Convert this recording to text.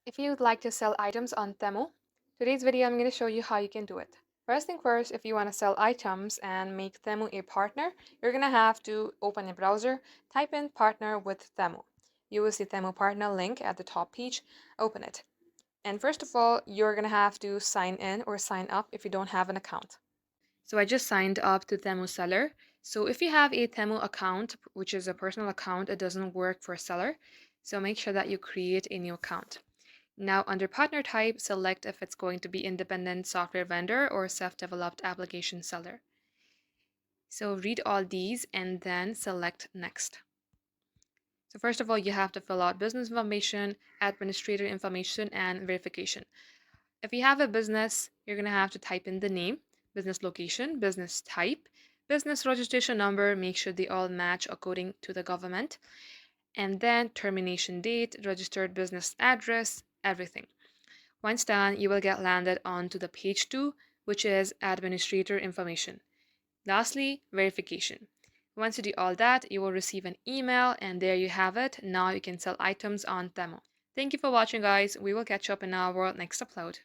If you would like to sell items on Temu, today's video I'm going to show you how you can do it. First thing first, if you want to sell items and make Temu a partner, you're going to have to open a browser, type in partner with Temu. You will see Temu partner link at the top page, open it. And first of all, you're going to have to sign in or sign up if you don't have an account. So I just signed up to Temu Seller. So if you have a Temu account, which is a personal account, it doesn't work for seller. So make sure that you create a new account. Now under partner type, select if it's going to be independent software vendor or self-developed application seller. So read all these and then select next. So first of all, you have to fill out business information, administrator information, and verification. If you have a business, you're going to have to type in the name, business location, business type, business registration number, make sure they all match according to the government, and then termination date, registered business address, everything. Once done, you will get landed onto the page 2, which is administrator information. Lastly, verification. Once you do all that, you will receive an email, and there you have it. Now you can sell items on Temu. Thank you for watching, guys. We will catch up in our next upload.